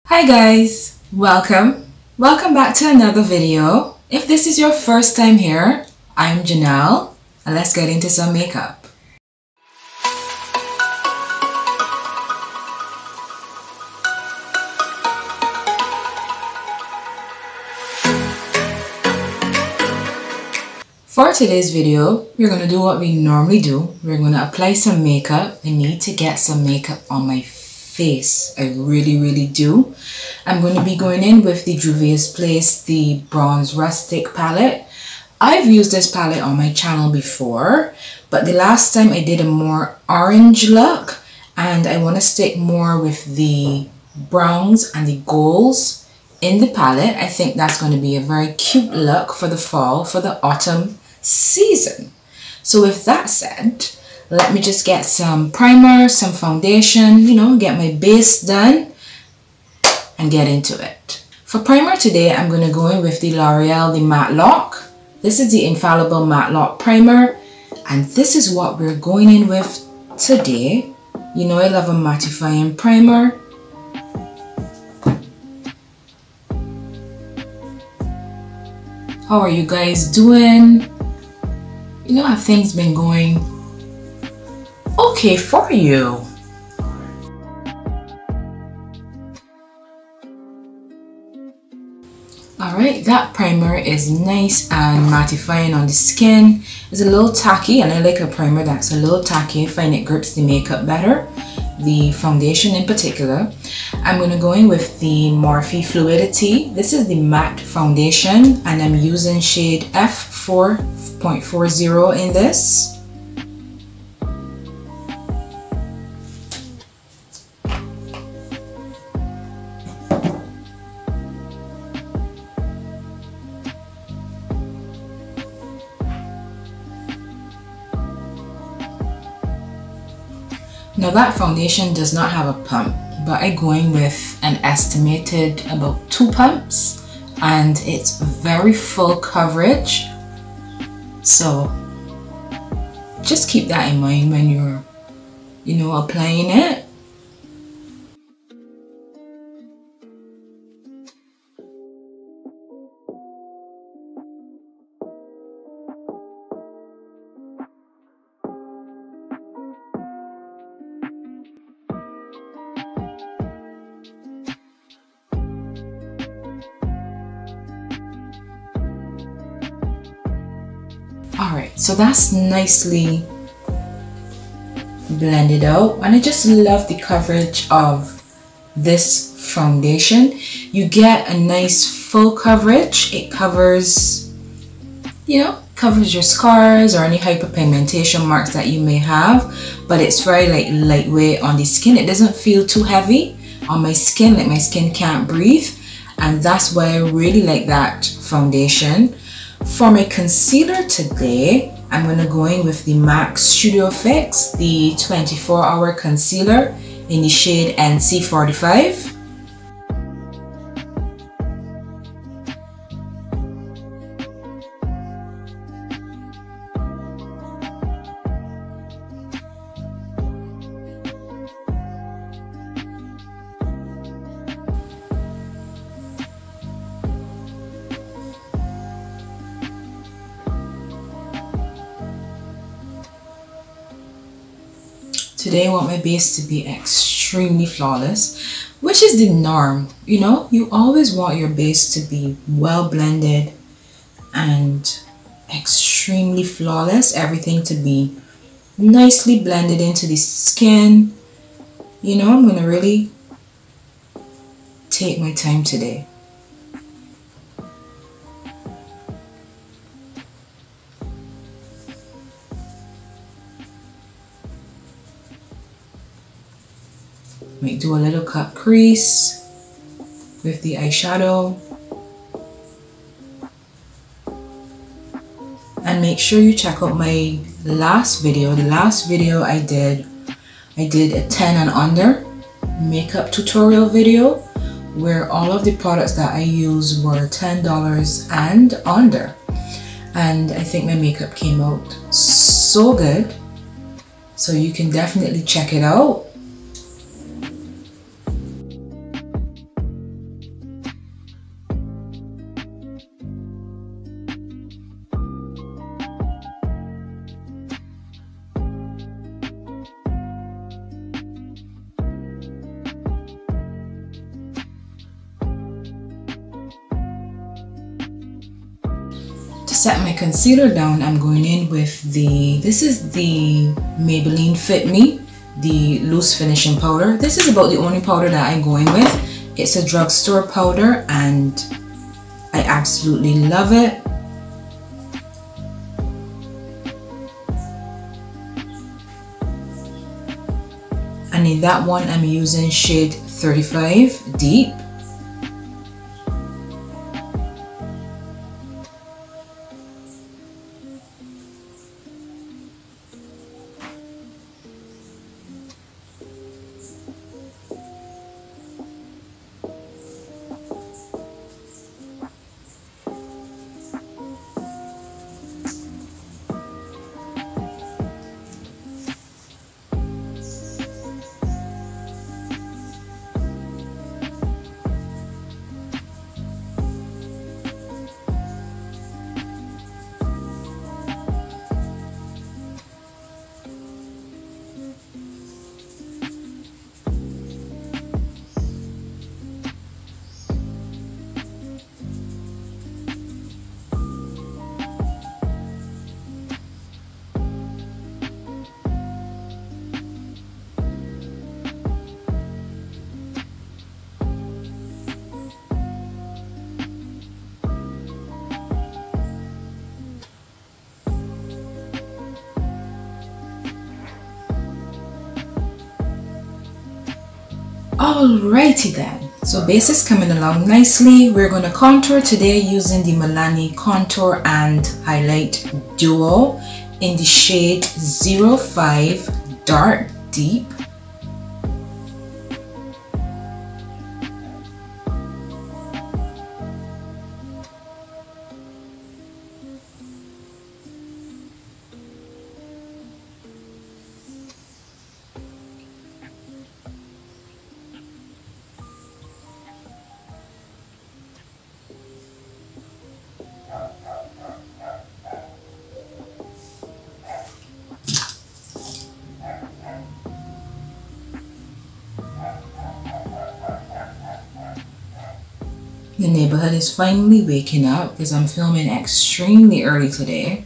Hi guys, welcome back to another video. If this is your first time here, I'm Janelle and let's get into some makeup. For today's video, we're going to do what we normally do. We're going to apply some makeup. I need to get some makeup on my face. I really do. I'm going to be going in with the JUVIA'S the Bronze Rustic palette. I've used this palette on my channel before, but the last time I did a more orange look, and I want to stick more with the browns and the golds in the palette. I think that's going to be a very cute look for the fall, for the autumn season. So with that said, let me just get some primer, some foundation, get my base done and get into it. For primer today, I'm going to go in with the L'Oreal, the Matte Lock. This is the Infallible Matte Lock Primer, and this is what we're going in with today. I love a mattifying primer. How are you guys doing? Have things been going okay for you? Alright, that primer is nice and mattifying on the skin. It's a little tacky, and I like a primer that's a little tacky. I find it grips the makeup better, the foundation in particular. I'm going to go in with the Morphe Fluidity. This is the matte foundation, and I'm using shade F4.40 in this. Now that foundation does not have a pump, but I go in with an estimated about 2 pumps, and it's very full coverage. So just keep that in mind when you're, applying it. Alright, so that's nicely blended out, and I just love the coverage of this foundation. You get a nice full coverage. It covers, covers your scars or any hyperpigmentation marks that you may have, but it's very lightweight on the skin. It doesn't feel too heavy on my skin, like my skin can't breathe, and that's why I really like that foundation. For my concealer today, I'm going to go in with the M.A.C Studio Fix, the 24-hour concealer in the shade NC45. Today I want my base to be extremely flawless, which is the norm. You always want your base to be well blended and extremely flawless. Everything to be nicely blended into the skin. I'm going to really take my time today. Might do a little cut crease with the eyeshadow, and make sure you check out my last video. The last video I did a 10 and under makeup tutorial video where all of the products that I use were $10 and under, and I think my makeup came out so good. So you can definitely check it out. To set my concealer down, I'm going in with this is the Maybelline Fit Me, the loose finishing powder. This is about the only powder that I'm going with. It's a drugstore powder and I absolutely love it. And in that one, I'm using shade 35 Deep. Alrighty then, so base is coming along nicely. We're going to contour today using the Milani Contour and Highlight Duo in the shade 05 Dark Deep. The neighborhood is finally waking up because I'm filming extremely early today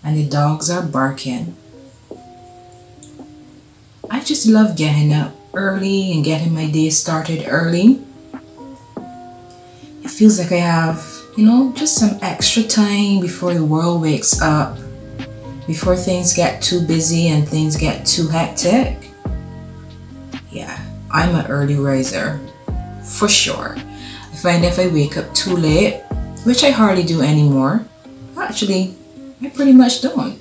and the dogs are barking. I just love getting up early and getting my day started early. It feels like I have, you know, just some extra time before the world wakes up, before things get too busy and things get too hectic. Yeah, I'm an early riser for sure. I find if I wake up too late, which I hardly do anymore, actually I pretty much don't,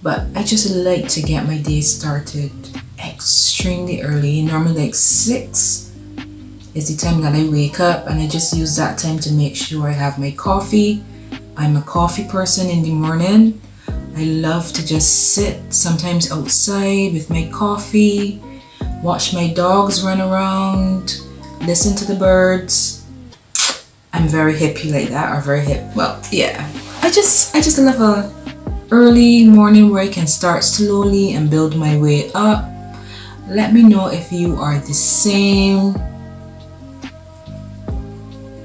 but I just like to get my day started extremely early. Normally like 6 is the time that I wake up, and I just use that time to make sure I have my coffee. I'm a coffee person in the morning. I love to just sit sometimes outside with my coffee, watch my dogs run around, listen to the birds. I'm very hippie like that, or very hip. Well, yeah. I just love a early morning where I can start slowly and build my way up. Let me know if you are the same,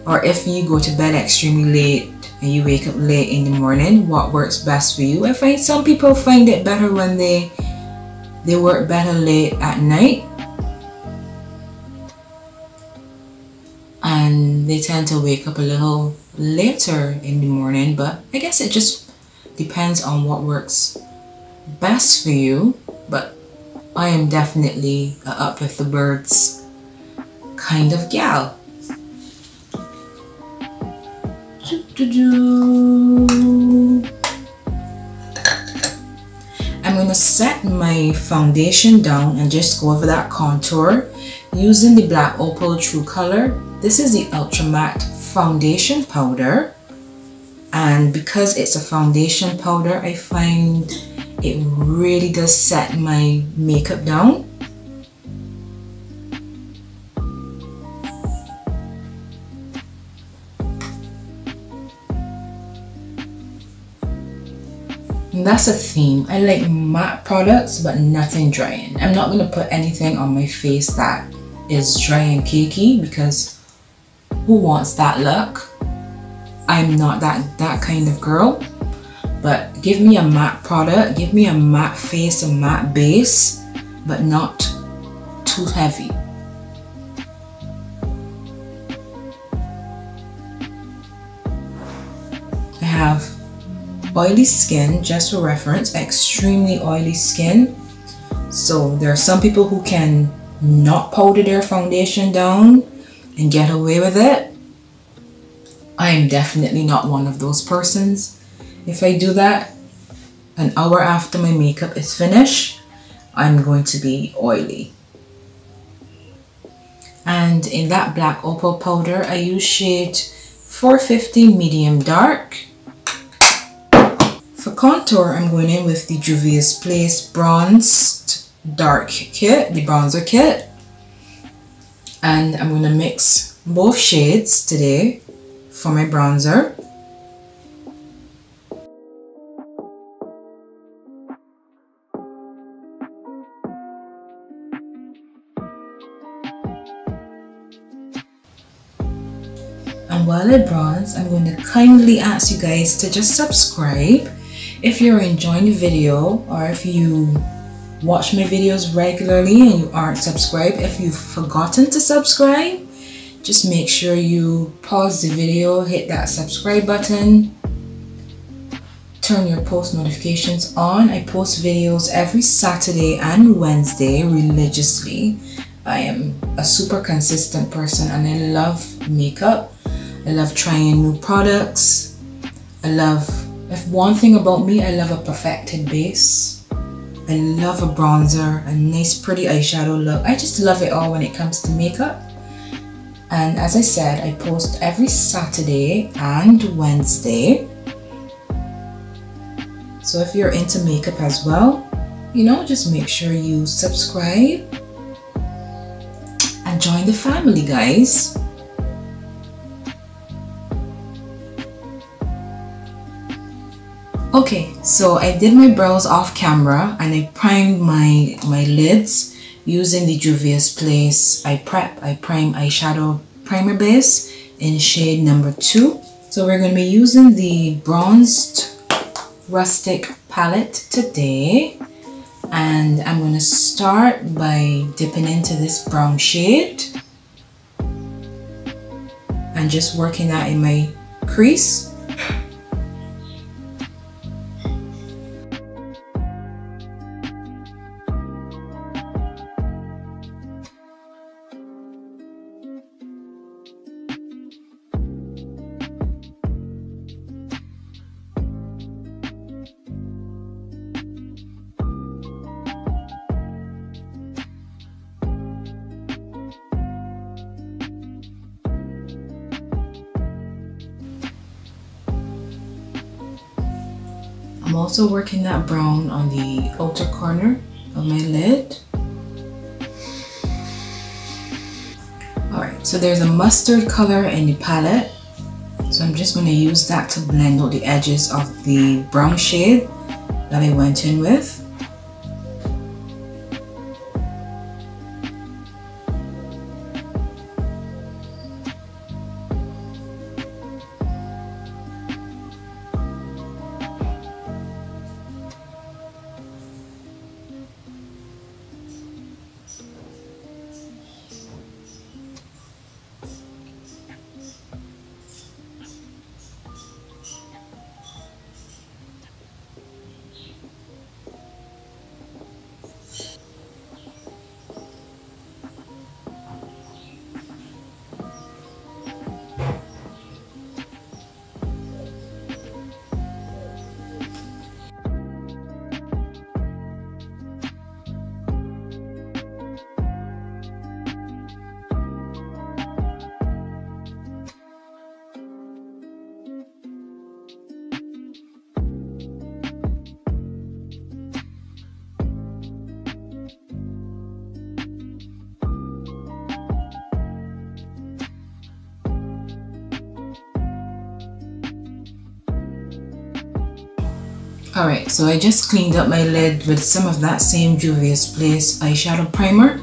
or if you go to bed extremely late and you wake up late in the morning. What works best for you? I find some people find it better when they work better late at night, and they tend to wake up a little later in the morning. But I guess it just depends on what works best for you. But I am definitely a up with the birds kind of gal. I'm gonna set my foundation down and just go over that contour using the black Opal True Color. This is the Ultra Matte Foundation Powder, and because it's a foundation powder, I find it really does set my makeup down. And that's a theme. I like matte products but nothing drying. I'm not going to put anything on my face that is dry and cakey, because who wants that look? I'm not that kind of girl. But give me a matte product, give me a matte face, a matte base, but not too heavy. I have oily skin, just for reference, extremely oily skin. So there are some people who can not powder their foundation down and get away with it. I am definitely not one of those persons. If I do that an hour after my makeup is finished, I'm going to be oily. And in that black opal powder, I use shade 450 medium dark. For contour, I'm going in with the JUVIA'S bronzed dark kit, the bronzer kit. And I'm going to mix both shades today for my bronzer. And while I bronze, I'm going to kindly ask you guys to just subscribe if you're enjoying the video, or if you watch my videos regularly and you aren't subscribed. If you've forgotten to subscribe, just make sure you pause the video, hit that subscribe button, turn your post notifications on. I post videos every Saturday and Wednesday religiously. I am a super consistent person and I love makeup. I love trying new products. If one thing about me, I love a perfected base. I love a bronzer, a nice pretty eyeshadow look. I just love it all when it comes to makeup. And as I said, I post every Saturday and Wednesday. So if you're into makeup as well, you know, just make sure you subscribe and join the family, guys. Okay, so I did my brows off camera and I primed my lids using the JUVIA'S I Prime Eyeshadow Primer Base in shade number 2. So we're going to be using the bronzed Rustic palette today. And I'm going to start by dipping into this brown shade and just working that in my crease. I'm also working that brown on the outer corner of my lid. Alright, so there's a mustard color in the palette. So I'm just going to use that to blend out the edges of the brown shade that I went in with. Alright, so I just cleaned up my lid with some of that same JUVIA'S eyeshadow primer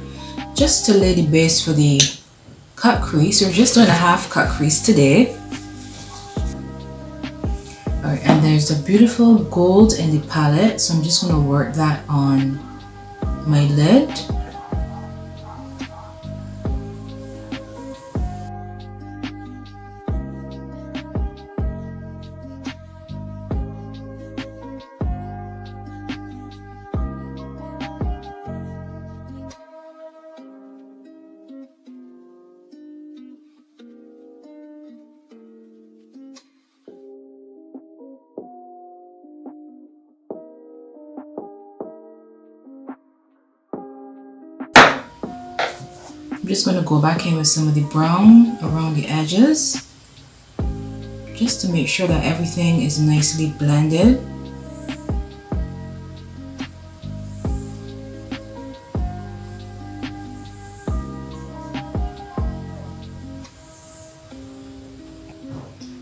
just to lay the base for the cut crease. We're just doing a half cut crease today. there's a beautiful gold in the palette, so I'm just going to work that on my lid. I'm just going to go back in with some of the brown around the edges, just to make sure that everything is nicely blended.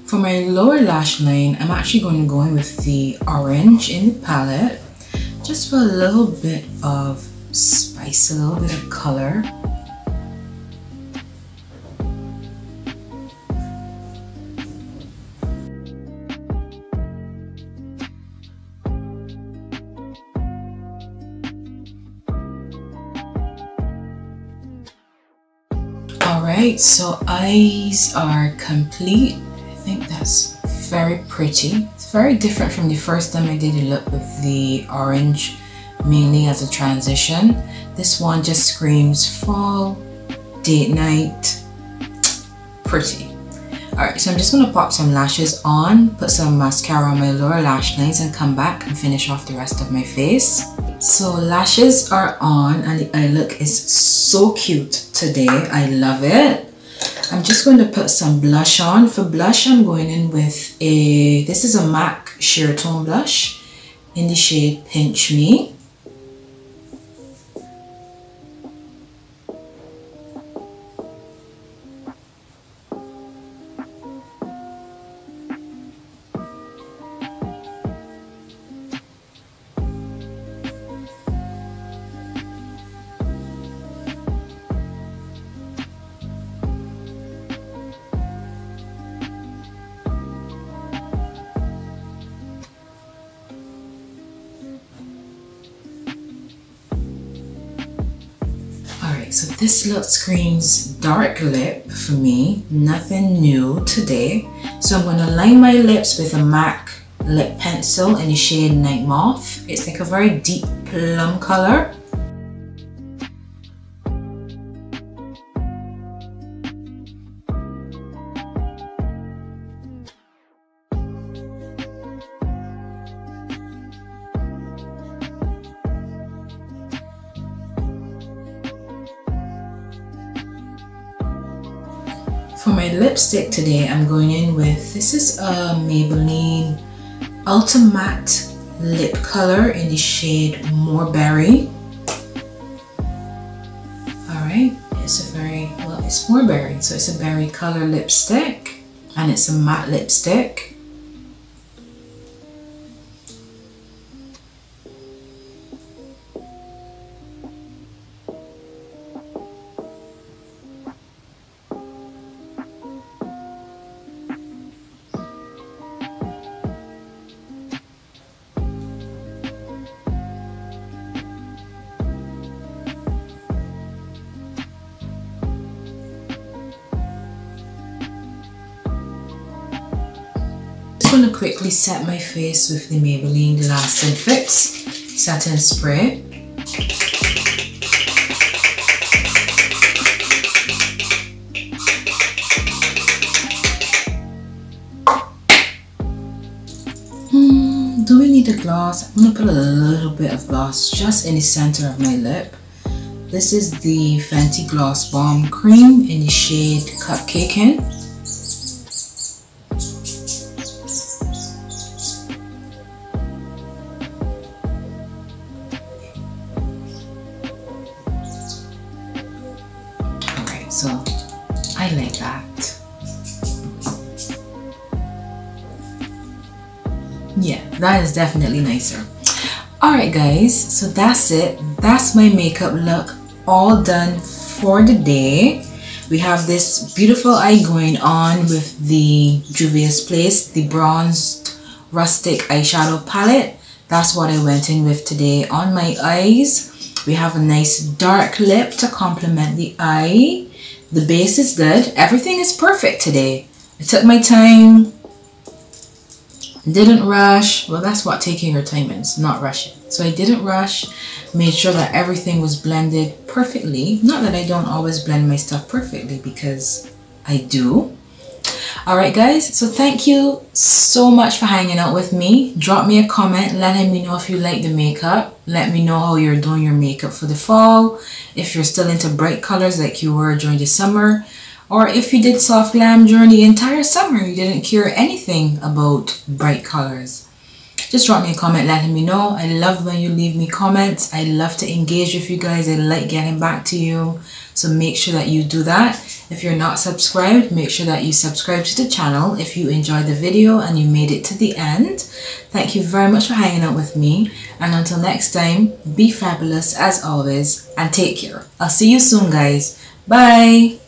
For my lower lash line, I'm actually going to go in with the orange in the palette, just for a little bit of spice, a little bit of color. Alright, so eyes are complete. I think that's very pretty. It's very different from the first time I did the look with the orange, mainly as a transition. This one just screams fall, date night, pretty. Alright, so I'm just going to pop some lashes on, put some mascara on my lower lash lines, and come back and finish off the rest of my face. So lashes are on and the eye look is so cute today. I love it. I'm just going to put some blush on. For blush, I'm going in with this is a M.A.C sheer tone blush in the shade Pinch Me. So this look screams dark lip for me, nothing new today. So I'm going to line my lips with a M.A.C lip pencil in the shade Night Moth. It's like a very deep plum color. For my lipstick today, I'm going in with, this is a Maybelline Ultra Matte lip color in the shade More Berry. Alright, it's a very, well, it's More Berry, so it's a berry color lipstick, and it's a matte lipstick. I'm going to quickly set my face with the Maybelline Last and Fix Satin Spray. Do we need a gloss? I'm going to put a little bit of gloss just in the center of my lip. This is the Fenty Gloss Bomb Cream in the shade Cupcakin'. So I like that. Yeah, that is definitely nicer. Alright guys, so that's it. That's my makeup look all done for the day. We have this beautiful eye going on with the JUVIA'S Place, the bronzed Rustic eyeshadow palette. That's what I went in with today on my eyes. We have a nice dark lip to complement the eye. The base is good. Everything is perfect today. I took my time, didn't rush. Well, that's what taking your time is, not rushing. So I didn't rush, made sure that everything was blended perfectly. Not that I don't always blend my stuff perfectly, because I do. Alright guys, so thank you so much for hanging out with me. Drop me a comment letting me know if you like the makeup. Let me know how you're doing your makeup for the fall. If you're still into bright colors like you were during the summer. Or if you did soft glam during the entire summer, you didn't care anything about bright colors. Just drop me a comment letting me know. I love when you leave me comments. I love to engage with you guys. I like getting back to you. So make sure that you do that. If you're not subscribed, make sure that you subscribe to the channel if you enjoyed the video and you made it to the end. Thank you very much for hanging out with me. And until next time, be fabulous as always and take care. I'll see you soon, guys. Bye.